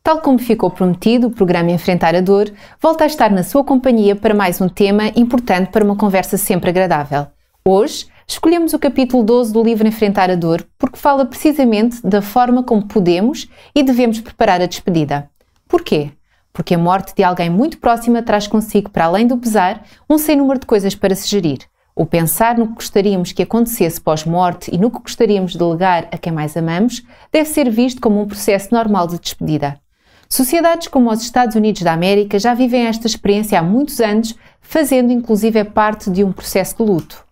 Tal como ficou prometido, o programa Enfrentar a Dor volta a estar na sua companhia para mais um tema importante para uma conversa sempre agradável. Hoje, escolhemos o capítulo 12 do livro Enfrentar a Dor porque fala precisamente da forma como podemos e devemos preparar a despedida. Porquê? Porque a morte de alguém muito próxima traz consigo, para além do pesar, um sem número de coisas para se gerir. O pensar no que gostaríamos que acontecesse pós-morte e no que gostaríamos de legar a quem mais amamos deve ser visto como um processo normal de despedida. Sociedades como os Estados Unidos da América já vivem esta experiência há muitos anos, fazendo inclusive parte de um processo de luto.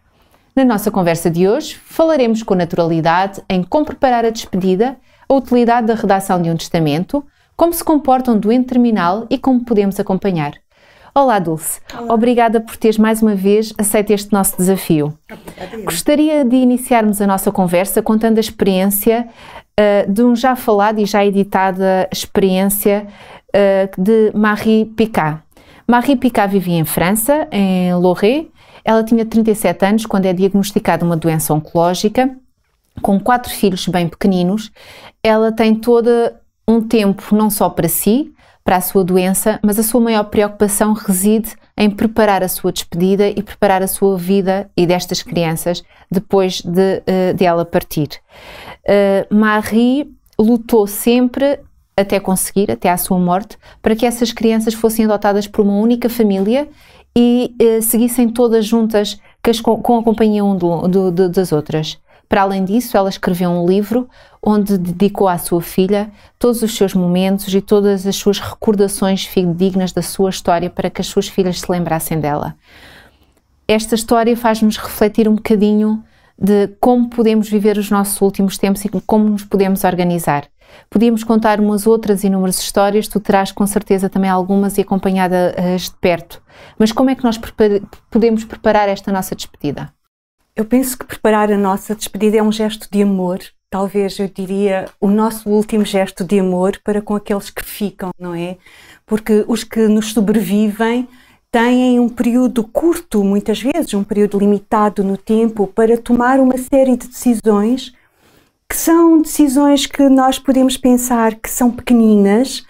Na nossa conversa de hoje, falaremos com naturalidade em como preparar a despedida, a utilidade da redação de um testamento, como se comporta um doente terminal e como podemos acompanhar. Olá, Dulce. Olá. Obrigada por teres mais uma vez aceito este nosso desafio. Gostaria de iniciarmos a nossa conversa contando a experiência de um já falado e já editada experiência de Marie Picard. Marie Picard vivia em França, em Lorraine. Ela tinha 37 anos quando é diagnosticada uma doença oncológica, com 4 filhos bem pequeninos. Ela tem todo um tempo não só para si, para a sua doença, mas a sua maior preocupação reside em preparar a sua despedida e preparar a sua vida e destas crianças depois de ela partir. Marie lutou sempre até conseguir, até à sua morte, para que essas crianças fossem adotadas por uma única família e seguissem todas juntas com a companhia das outras. Para além disso, ela escreveu um livro onde dedicou à sua filha todos os seus momentos e todas as suas recordações fidedignas da sua história para que as suas filhas se lembrassem dela. Esta história faz-nos refletir um bocadinho de como podemos viver os nossos últimos tempos e como nos podemos organizar. Podíamos contar umas outras inúmeras histórias, tu terás com certeza também algumas e acompanhadas de perto. Mas como é que nós podemos preparar esta nossa despedida? Eu penso que preparar a nossa despedida é um gesto de amor, talvez eu diria o nosso último gesto de amor para com aqueles que ficam, não é? Porque os que nos sobrevivem têm um período curto, muitas vezes, um período limitado no tempo para tomar uma série de decisões que são decisões que nós podemos pensar que são pequeninas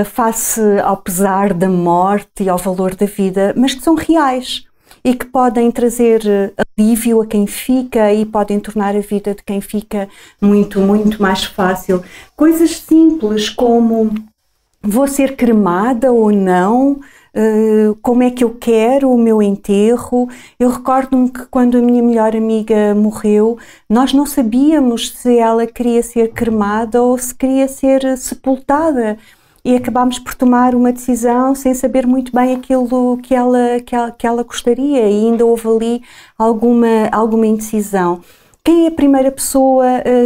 face ao pesar da morte e ao valor da vida, mas que são reais e que podem trazer alívio a quem fica e podem tornar a vida de quem fica muito, muito mais fácil. Coisas simples como vou ser cremada ou não, como é que eu quero o meu enterro. Eu recordo-me que quando a minha melhor amiga morreu, nós não sabíamos se ela queria ser cremada ou se queria ser sepultada. E acabámos por tomar uma decisão sem saber muito bem aquilo que ela gostaria e ainda houve ali alguma indecisão. Quem é a primeira pessoa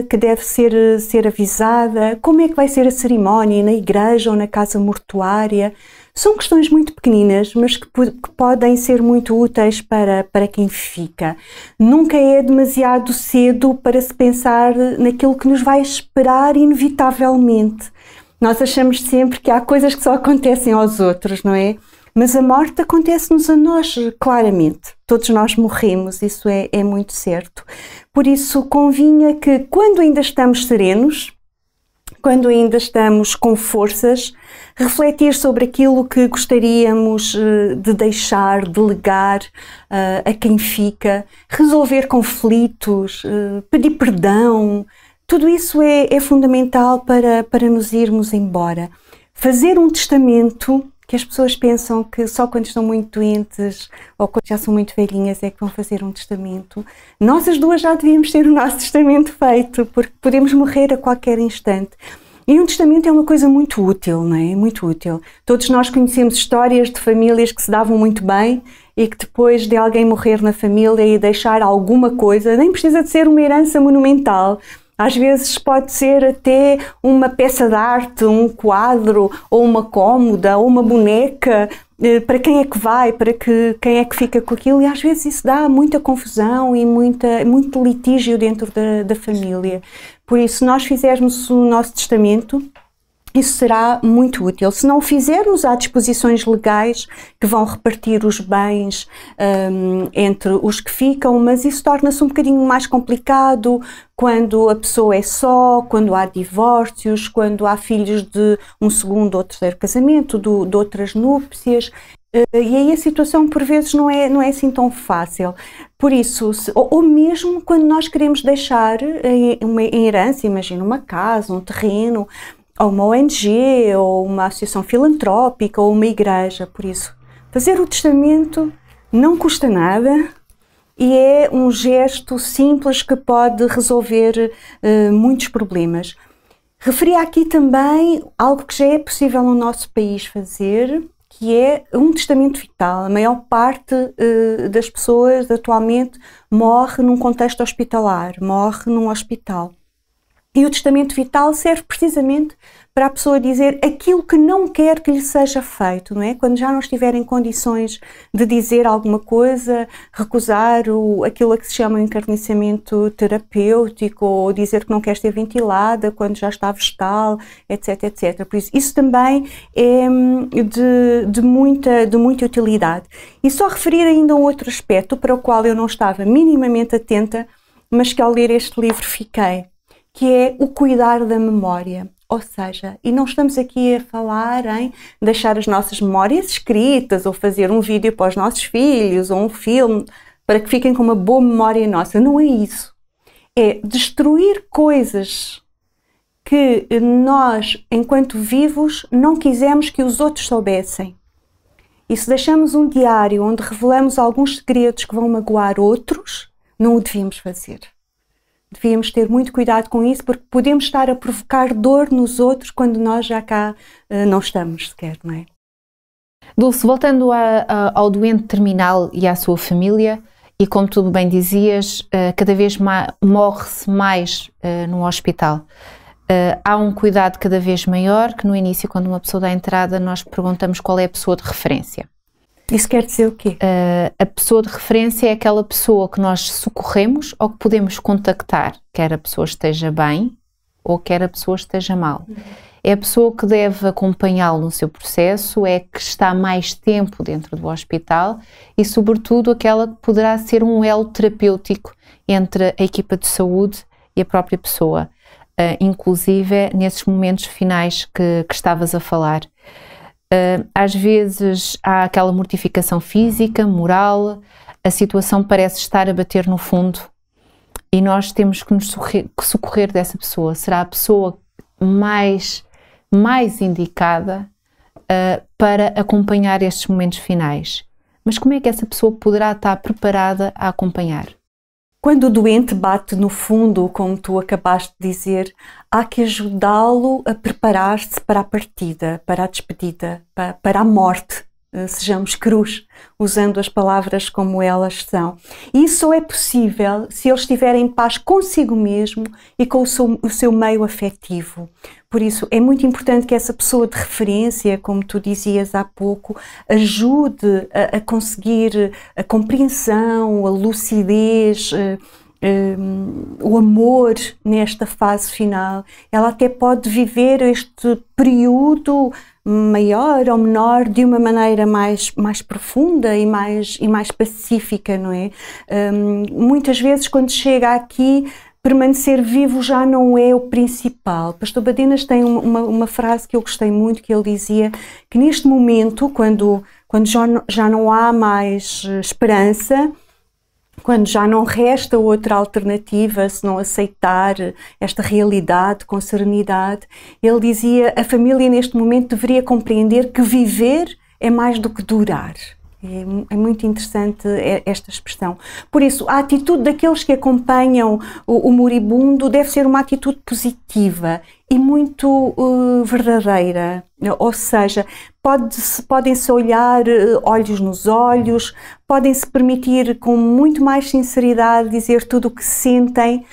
que deve ser avisada? Como é que vai ser a cerimónia na igreja ou na casa mortuária? São questões muito pequeninas, mas que podem ser muito úteis para quem fica. Nunca é demasiado cedo para se pensar naquilo que nos vai esperar inevitavelmente. Nós achamos sempre que há coisas que só acontecem aos outros, não é? Mas a morte acontece-nos a nós, claramente. Todos nós morremos, isso é muito certo. Por isso, convinha que quando ainda estamos serenos, quando ainda estamos com forças, refletir sobre aquilo que gostaríamos de deixar, de legar a quem fica, resolver conflitos, pedir perdão. Tudo isso é fundamental para nos irmos embora. Fazer um testamento, que as pessoas pensam que só quando estão muito doentes ou quando já são muito velhinhas é que vão fazer um testamento. Nós as duas já devíamos ter o nosso testamento feito, porque podemos morrer a qualquer instante. E um testamento é uma coisa muito útil, não é? Muito útil. Todos nós conhecemos histórias de famílias que se davam muito bem e que depois de alguém morrer na família e deixar alguma coisa, nem precisa de ser uma herança monumental, às vezes pode ser até uma peça de arte, um quadro, ou uma cômoda, ou uma boneca, para quem é que vai, quem é que fica com aquilo, e às vezes isso dá muita confusão e muito litígio dentro da família. Por isso, se nós fizermos o nosso testamento, isso será muito útil. Se não o fizermos, há disposições legais que vão repartir os bens entre os que ficam, mas isso torna-se um bocadinho mais complicado quando a pessoa é só, quando há divórcios, quando há filhos de um segundo ou terceiro casamento, de outras núpcias. E aí a situação por vezes não é assim tão fácil. Por isso, ou mesmo quando nós queremos deixar em herança, imagina uma casa, um terreno, ou uma ONG, ou uma associação filantrópica, ou uma igreja. Por isso, fazer o testamento não custa nada e é um gesto simples que pode resolver muitos problemas. Referi aqui também algo que já é possível no nosso país fazer, que é um testamento vital. A maior parte das pessoas atualmente morre num contexto hospitalar, morre num hospital. E o testamento vital serve precisamente para a pessoa dizer aquilo que não quer que lhe seja feito, não é? Quando já não estiver em condições de dizer alguma coisa, recusar aquilo a que se chama encarniçamento terapêutico, ou dizer que não quer ser ventilada quando já está vegetal, etc, etc. Por isso também é de muita utilidade. E só referir ainda um outro aspecto para o qual eu não estava minimamente atenta, mas que ao ler este livro fiquei, que é o cuidar da memória. Ou seja, e não estamos aqui a falar em deixar as nossas memórias escritas ou fazer um vídeo para os nossos filhos ou um filme para que fiquem com uma boa memória nossa. Não é isso. É destruir coisas que nós, enquanto vivos, não quisemos que os outros soubessem. E se deixamos um diário onde revelamos alguns segredos que vão magoar outros, não o devíamos fazer. Devíamos ter muito cuidado com isso, porque podemos estar a provocar dor nos outros quando nós já cá não estamos sequer, não é? Dulce, voltando ao doente terminal e à sua família, e como tu bem dizias, cada vez morre-se mais no hospital. Há um cuidado cada vez maior, que no início, quando uma pessoa dá entrada, nós perguntamos qual é a pessoa de referência. Isso quer dizer o quê? A pessoa de referência é aquela pessoa que nós socorremos ou que podemos contactar, quer a pessoa esteja bem ou quer a pessoa esteja mal. É a pessoa que deve acompanhá-lo no seu processo, é que está mais tempo dentro do hospital e, sobretudo, aquela que poderá ser um elo terapêutico entre a equipa de saúde e a própria pessoa, inclusive nesses momentos finais que estavas a falar. Às vezes há aquela mortificação física, moral, a situação parece estar a bater no fundo e nós temos que nos socorrer dessa pessoa. Será a pessoa mais indicada para acompanhar estes momentos finais. Mas como é que essa pessoa poderá estar preparada a acompanhar? Quando o doente bate no fundo, como tu acabaste de dizer, há que ajudá-lo a preparar-se para a partida, para a despedida, para a morte, sejamos crus, usando as palavras como elas são. E isso só é possível se ele estiver em paz consigo mesmo e com o seu meio afetivo. Por isso, é muito importante que essa pessoa de referência, como tu dizias há pouco, ajude a conseguir a compreensão, a lucidez, o amor nesta fase final. Ela até pode viver este período maior ou menor de uma maneira mais profunda e mais pacífica, não é? Muitas vezes, quando chega aqui, permanecer vivo já não é o principal. Pastor Badenas tem uma frase que eu gostei muito, que ele dizia que neste momento, quando já não há mais esperança, quando já não resta outra alternativa se não aceitar esta realidade com serenidade, ele dizia: a família neste momento deveria compreender que viver é mais do que durar. É muito interessante esta expressão. Por isso, a atitude daqueles que acompanham o moribundo deve ser uma atitude positiva e muito verdadeira. Ou seja, podem-se olhar olhos nos olhos, podem-se permitir com muito mais sinceridade dizer tudo o que sentem.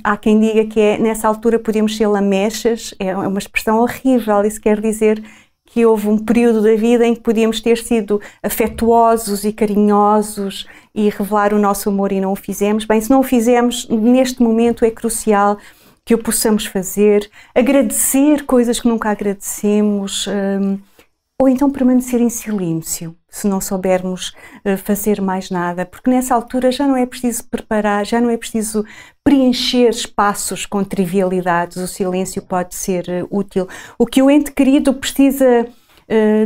Há quem diga que nessa altura podemos ser lamechas, é uma expressão horrível, isso quer dizer que houve um período da vida em que podíamos ter sido afetuosos e carinhosos e revelar o nosso amor e não o fizemos. Bem, se não o fizemos, neste momento é crucial que o possamos fazer, agradecer coisas que nunca agradecemos, ou então permanecer em silêncio, se não soubermos fazer mais nada, porque nessa altura já não é preciso preparar, já não é preciso preencher espaços com trivialidades, o silêncio pode ser útil. O que o ente querido precisa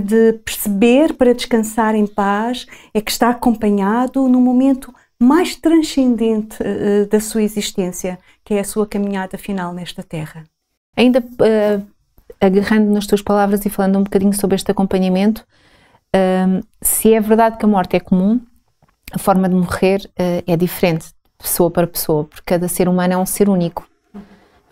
de perceber para descansar em paz é que está acompanhado no momento mais transcendente da sua existência, que é a sua caminhada final nesta Terra. Ainda agarrando nas tuas palavras e falando um bocadinho sobre este acompanhamento, se é verdade que a morte é comum, a forma de morrer é diferente de pessoa para pessoa, porque cada ser humano é um ser único. Como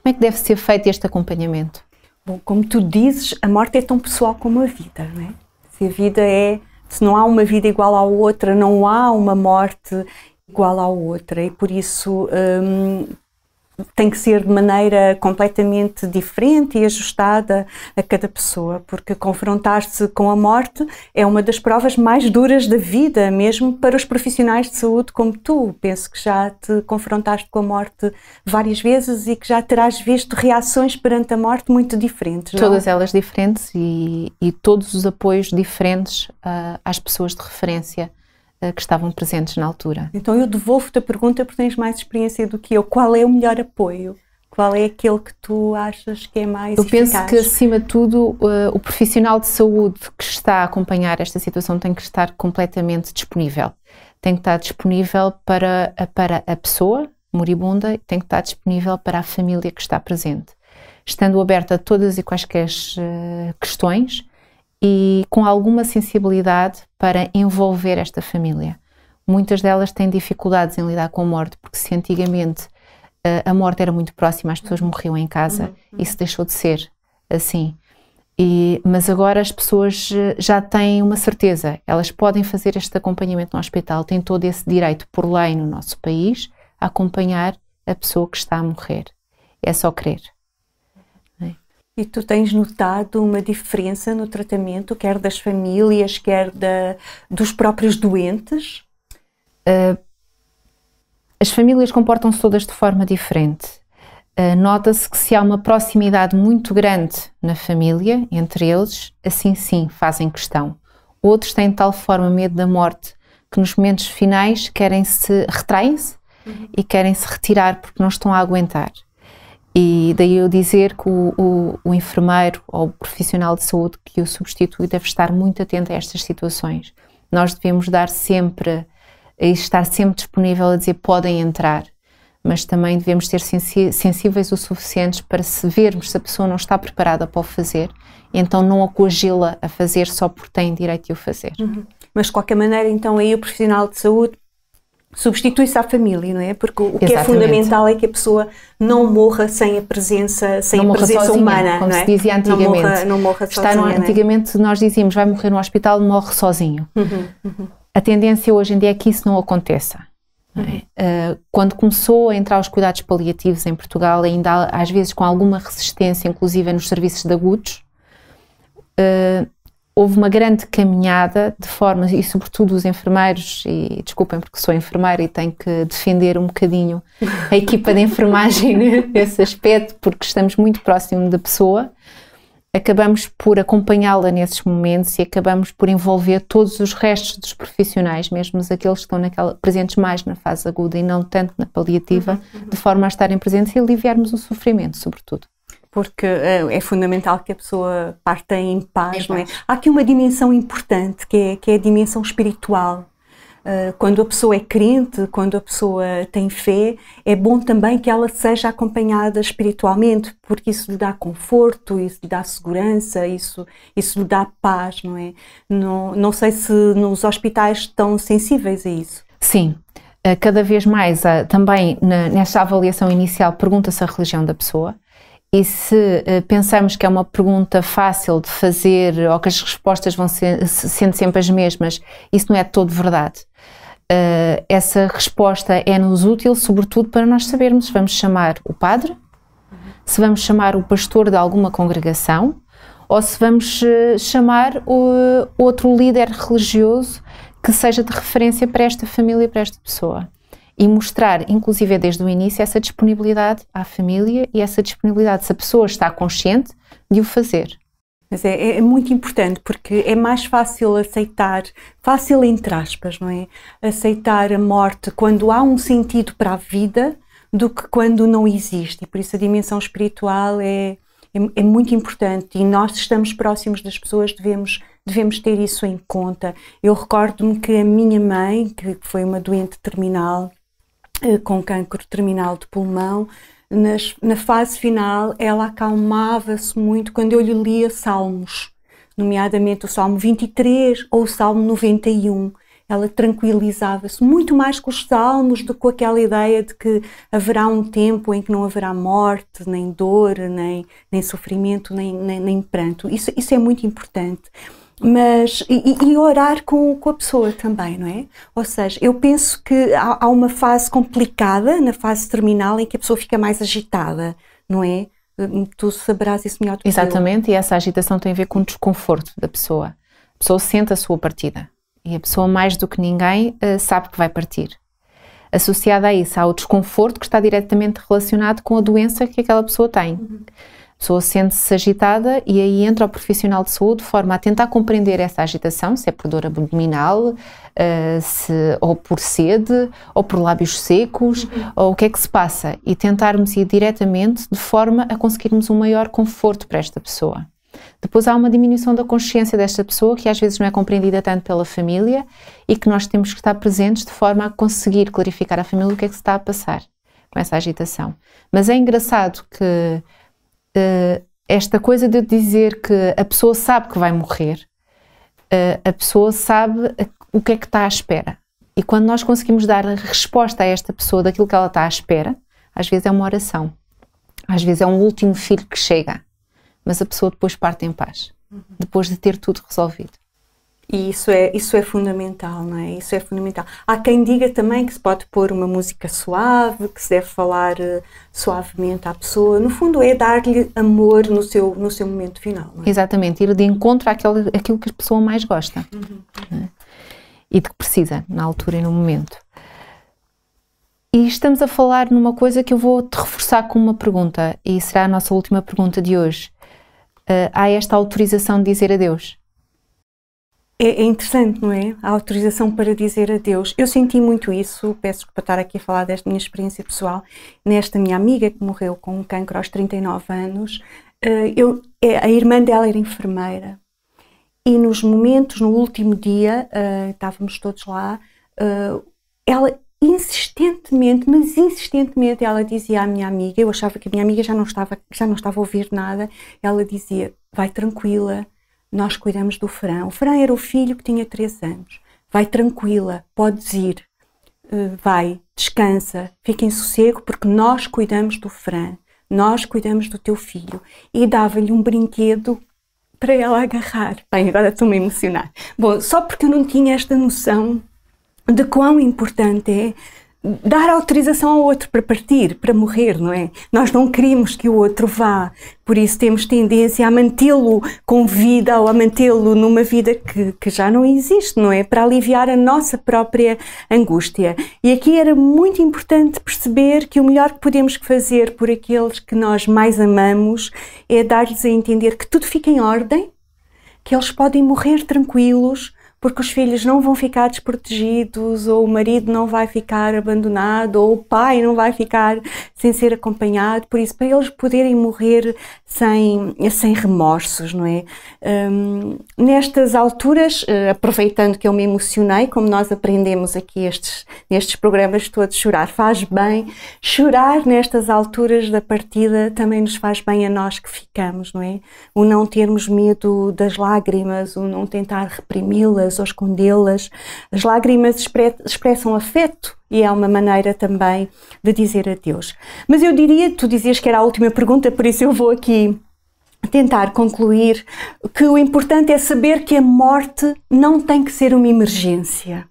é que deve ser feito este acompanhamento? Bom, como tu dizes, a morte é tão pessoal como a vida, não é? Se não há uma vida igual à outra, não há uma morte igual à outra, e por isso tem que ser de maneira completamente diferente e ajustada a cada pessoa, porque confrontar-se com a morte é uma das provas mais duras da vida, mesmo para os profissionais de saúde como tu. Penso que já te confrontaste com a morte várias vezes e que já terás visto reações perante a morte muito diferentes, não? Todas elas diferentes e todos os apoios diferentes às pessoas de referência que estavam presentes na altura. Então eu devolvo-te a pergunta, porque tens mais experiência do que eu. Qual é o melhor apoio? Qual é aquele que tu achas que é mais eficaz? Eu penso que, acima de tudo, o profissional de saúde que está a acompanhar esta situação tem que estar completamente disponível. Tem que estar disponível para a pessoa moribunda e tem que estar disponível para a família que está presente. Estando aberta a todas e quaisquer questões, e com alguma sensibilidade para envolver esta família. Muitas delas têm dificuldades em lidar com a morte, porque se antigamente a morte era muito próxima, as pessoas morriam em casa, isso deixou de ser assim. Mas agora as pessoas já têm uma certeza, elas podem fazer este acompanhamento no hospital, têm todo esse direito por lei no nosso país a acompanhar a pessoa que está a morrer. É só querer. E tu tens notado uma diferença no tratamento, quer das famílias, quer dos próprios doentes? As famílias comportam-se todas de forma diferente. Nota-se que se há uma proximidade muito grande na família, entre eles, assim sim fazem questão. Outros têm de tal forma medo da morte que nos momentos finais retraem-se e querem-se retirar porque não estão a aguentar. E daí eu dizer que o enfermeiro ou o profissional de saúde que o substitui deve estar muito atento a estas situações. Nós devemos estar sempre disponível a dizer podem entrar, mas também devemos ser sensíveis o suficientes para, se vermos se a pessoa não está preparada para o fazer, então não a coagi-la a fazer só porque tem direito de o fazer. Mas de qualquer maneira, então aí o profissional de saúde substitui-se à família, não é? Porque o que é fundamental é que a pessoa não morra sem a presença, sozinha, humana, como não é? Se dizia antigamente. Não morra sozinha, antigamente nós dizíamos, vai morrer no hospital, morre sozinho. A tendência hoje em dia é que isso não aconteça. Não é? Quando começou a entrar os cuidados paliativos em Portugal, ainda às vezes com alguma resistência, inclusive nos serviços de agudos, houve uma grande caminhada de forma, e sobretudo os enfermeiros, e desculpem porque sou enfermeira e tenho que defender um bocadinho a equipa de enfermagem nesse aspecto, porque estamos muito próximo da pessoa, acabamos por acompanhá-la nesses momentos e acabamos por envolver todos os restos dos profissionais, mesmo aqueles que estão presentes mais na fase aguda e não tanto na paliativa, de forma a estarem presentes e aliviarmos o sofrimento, sobretudo. Porque é fundamental que a pessoa parta em paz, não é? Há aqui uma dimensão importante, que é a dimensão espiritual. Quando a pessoa é crente, quando a pessoa tem fé, é bom também que ela seja acompanhada espiritualmente, porque isso lhe dá conforto, isso lhe dá segurança, isso lhe dá paz, não é? Não sei se nos hospitais estão sensíveis a isso. Sim. Cada vez mais, também nesta avaliação inicial, pergunta-se a religião da pessoa. E se pensamos que é uma pergunta fácil de fazer ou que as respostas vão sendo sempre as mesmas, isso não é de todo verdade. Essa resposta é-nos útil, sobretudo para nós sabermos se vamos chamar o padre, se vamos chamar o pastor de alguma congregação ou se vamos chamar outro líder religioso que seja de referência para esta família e para esta pessoa. e mostrar, inclusive desde o início, essa disponibilidade à família e essa disponibilidade, se a pessoa está consciente, de o fazer. Mas é muito importante, porque é mais fácil aceitar, fácil entre aspas, não é? Aceitar a morte quando há um sentido para a vida do que quando não existe. E por isso a dimensão espiritual é muito importante, e nós estamos próximos das pessoas, devemos ter isso em conta. Eu recordo-me que a minha mãe, que foi uma doente terminal, com cancro terminal de pulmão, na fase final ela acalmava-se muito quando eu lhe lia salmos, nomeadamente o Salmo 23 ou o Salmo 91. Ela tranquilizava-se muito mais com os salmos do que com aquela ideia de que haverá um tempo em que não haverá morte, nem dor, nem sofrimento, nem pranto. Isso é muito importante. Mas, e orar com a pessoa também, não é? Ou seja, eu penso que há uma fase complicada, na fase terminal, em que a pessoa fica mais agitada, não é? Tu saberás isso melhor do que eu. Exatamente, e essa agitação tem a ver com o desconforto da pessoa. A pessoa sente a sua partida, e a pessoa mais do que ninguém sabe que vai partir. Associada a isso, há o desconforto que está diretamente relacionado com a doença que aquela pessoa tem. A pessoa sente-se agitada e aí entra o profissional de saúde de forma a tentar compreender essa agitação, se é por dor abdominal, ou por sede, ou por lábios secos, ou o que é que se passa, e tentarmos ir diretamente de forma a conseguirmos um maior conforto para esta pessoa. Depois há uma diminuição da consciência desta pessoa que às vezes não é compreendida tanto pela família e que nós temos que estar presentes de forma a conseguir clarificar à família o que é que se está a passar com essa agitação. Mas é engraçado que esta coisa de dizer que a pessoa sabe que vai morrer, a pessoa sabe o que é que está à espera. E quando nós conseguimos dar a resposta a esta pessoa daquilo que ela está à espera, às vezes é uma oração, às vezes é um último filho que chega, mas a pessoa depois parte em paz, depois de ter tudo resolvido. E isso é fundamental, não é? Isso é fundamental. Há quem diga também que se pode pôr uma música suave, que se deve falar suavemente à pessoa. No fundo é dar-lhe amor no seu momento final, não é? Exatamente, ir de encontro àquilo que a pessoa mais gosta, né? E de que precisa, na altura e no momento. E estamos a falar numa coisa que eu vou-te reforçar com uma pergunta, e será a nossa última pergunta de hoje. Há esta autorização de dizer adeus? É interessante, não é? A autorização para dizer adeus. Eu senti muito isso, peço desculpa estar aqui a falar desta minha experiência pessoal, nesta minha amiga que morreu com um cancro aos 39 anos. A irmã dela era enfermeira e nos momentos, no último dia, estávamos todos lá, ela insistentemente ela dizia à minha amiga, eu achava que a minha amiga já não estava a ouvir nada, ela dizia, vai tranquila, nós cuidamos do Fran. O Fran era o filho que tinha 3 anos. Vai tranquila, podes ir. Vai, descansa, fica em sossego porque nós cuidamos do Fran. Nós cuidamos do teu filho. E dava-lhe um brinquedo para ela agarrar. Bem, agora estou-me a emocionar. Bom, só porque eu não tinha esta noção de quão importante é dar autorização ao outro para partir, para morrer, não é? Nós não queremos que o outro vá, por isso temos tendência a mantê-lo com vida ou a mantê-lo numa vida que já não existe, não é? Para aliviar a nossa própria angústia. E aqui era muito importante perceber que o melhor que podemos fazer por aqueles que nós mais amamos é dar-lhes a entender que tudo fica em ordem, que eles podem morrer tranquilos, porque os filhos não vão ficar desprotegidos, ou o marido não vai ficar abandonado, ou o pai não vai ficar sem ser acompanhado. Por isso, para eles poderem morrer sem remorsos, não é? Nestas alturas, aproveitando que eu me emocionei, como nós aprendemos aqui nestes programas todos, chorar faz bem. Chorar nestas alturas da partida também nos faz bem a nós que ficamos, não é? O não termos medo das lágrimas, o não tentar reprimi-las ou escondê-las. As lágrimas expressam afeto e é uma maneira também de dizer adeus. Mas eu diria, tu dizias que era a última pergunta, por isso eu vou aqui tentar concluir que o importante é saber que a morte não tem que ser uma emergência.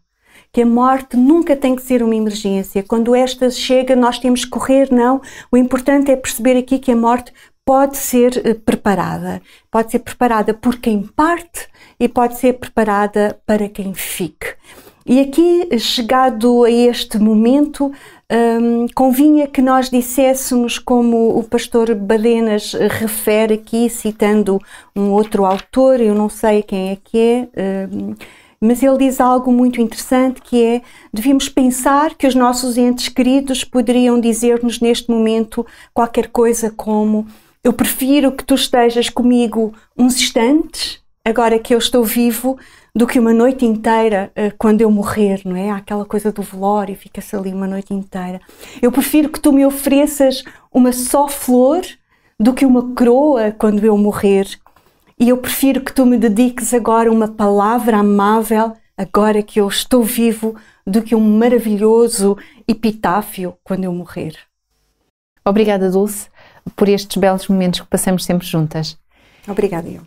Que a morte nunca tem que ser uma emergência. Quando esta chega, nós temos que correr, não. O importante é perceber aqui que a morte pode ser preparada. Pode ser preparada por quem parte e pode ser preparada para quem fique. E aqui, chegado a este momento, convinha que nós disséssemos, como o pastor Badenas refere aqui, citando um outro autor, eu não sei quem é que é, mas ele diz algo muito interessante, que é: devíamos pensar que os nossos entes queridos poderiam dizer-nos neste momento qualquer coisa como: eu prefiro que tu estejas comigo uns instantes, agora que eu estou vivo, do que uma noite inteira quando eu morrer, não é? Há aquela coisa do velório, fica-se ali uma noite inteira. Eu prefiro que tu me ofereças uma só flor do que uma coroa quando eu morrer. E eu prefiro que tu me dediques agora uma palavra amável, agora que eu estou vivo, do que um maravilhoso epitáfio quando eu morrer. Obrigada, Dulce, por estes belos momentos que passamos sempre juntas. Obrigada, eu.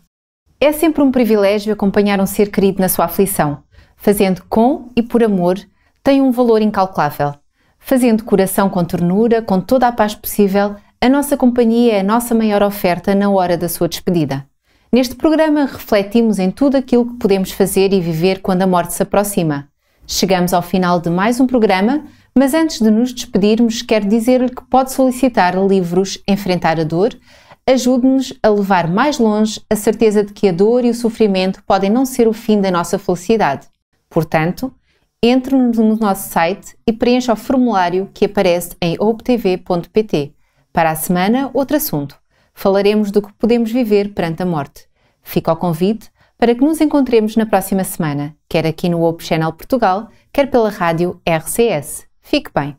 É sempre um privilégio acompanhar um ser querido na sua aflição. Fazendo com e por amor, tem um valor incalculável. Fazendo coração com ternura, com toda a paz possível, a nossa companhia é a nossa maior oferta na hora da sua despedida. Neste programa refletimos em tudo aquilo que podemos fazer e viver quando a morte se aproxima. Chegamos ao final de mais um programa, mas antes de nos despedirmos, quero dizer-lhe que pode solicitar livros Enfrentar a Dor. Ajude-nos a levar mais longe a certeza de que a dor e o sofrimento podem não ser o fim da nossa felicidade. Portanto, entre no nosso site e preencha o formulário que aparece em hopetv.pt. Para a semana, outro assunto. Falaremos do que podemos viver perante a morte. Fica o convite para que nos encontremos na próxima semana, quer aqui no Hope Channel Portugal, quer pela rádio RCS. Fique bem!